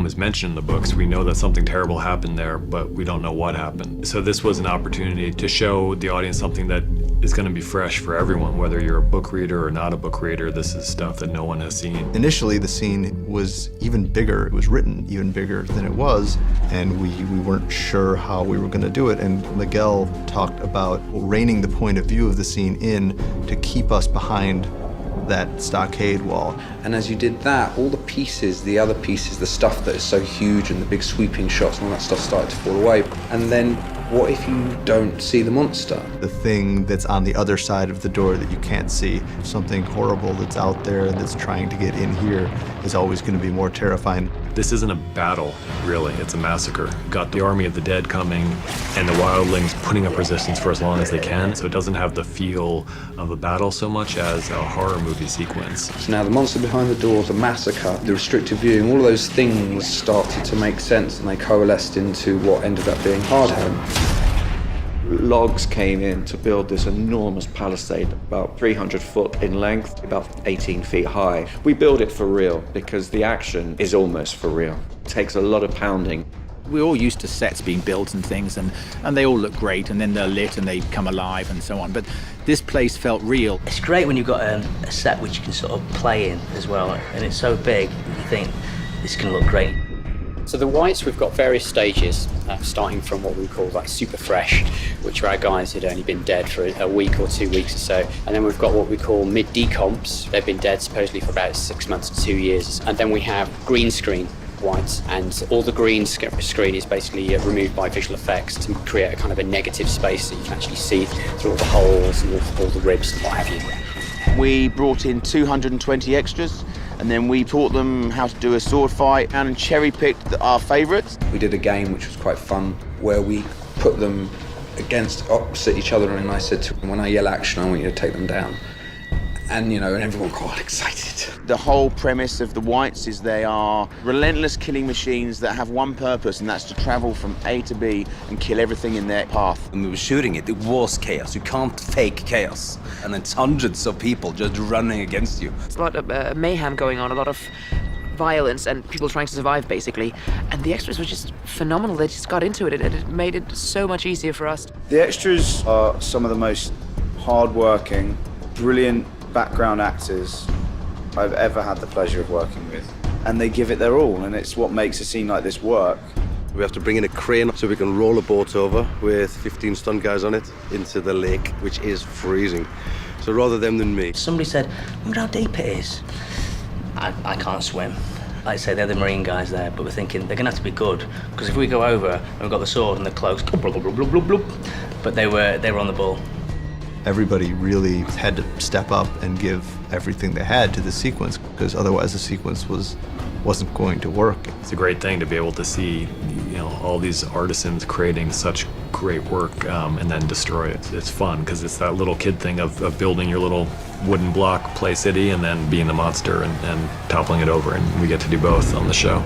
home is mentioned in the books. We know that something terrible happened there, but we don't know what happened. So this was an opportunity to show the audience something that is going to be fresh for everyone, whether you're a book reader or not a book reader. This is stuff that no one has seen. Initially, the scene was even bigger. It was written even bigger than it was, and we weren't sure how we were going to do it. And Miguel talked about reining the point of view of the scene in to keep us behind that stockade wall. And as you did that, all the pieces, the other pieces, the stuff that is so huge and the big sweeping shots and all that stuff started to fall away. And then what if you don't see the monster? The thing that's on the other side of the door that you can't see, something horrible that's out there that's trying to get in here, is always going to be more terrifying. This isn't a battle, really. It's a massacre. You've got the army of the dead coming and the wildlings putting up resistance for as long as they can, so it doesn't have the feel of a battle so much as a horror movie sequence. So now the monster behind the door, the massacre, the restricted viewing, all of those things started to make sense, and they coalesced into what ended up being Hardhome. Logs came in to build this enormous palisade, about 300 foot in length, about 18 feet high. We build it for real because the action is almost for real. It takes a lot of pounding. We're all used to sets being built and things, and they all look great, and then they're lit and they come alive and so on. But this place felt real. It's great when you've got a set which you can sort of play in as well, and it's so big, you think this can look great. So the whites, we've got various stages, starting from what we call like super fresh, which are our guys who'd only been dead for a week or 2 weeks or so. And then we've got what we call mid-decomps. They've been dead supposedly for about 6 months to 2 years. And then we have green screen whites, and all the green screen is basically removed by visual effects to create a kind of a negative space so you can actually see through all the holes and all the ribs and what have you. We brought in 220 extras, and then we taught them how to do a sword fight and cherry-picked our favourites. We did a game which was quite fun, where we put them against opposite each other, and I said to them, when I yell action, I want you to take them down. And, you know, and everyone got all excited. The whole premise of the whites is they are relentless killing machines that have one purpose, and that's to travel from A to B and kill everything in their path. When we were shooting it, it was chaos. You can't fake chaos. And it's hundreds of people just running against you. It's a lot of mayhem going on, a lot of violence and people trying to survive, basically. And the extras were just phenomenal. They just got into it, and it made it so much easier for us. The extras are some of the most hard-working, brilliant background actors I've ever had the pleasure of working with. And they give it their all, and it's what makes a scene like this work. We have to bring in a crane so we can roll a boat over with 15 stunt guys on it into the lake, which is freezing. So rather them than me. Somebody said, I wonder how deep it is. I can't swim. Like I say, they're the marine guys there, but we're thinking they're gonna have to be good, because if we go over and we've got the sword and the cloaks, but they were on the ball. Everybody really had to step up and give everything they had to the sequence, because otherwise the sequence wasn't going to work. It's a great thing to be able to see, you know, all these artisans creating such great work and then destroy it. It's fun because it's that little kid thing of building your little wooden block play city and then being the monster and toppling it over, and we get to do both on the show.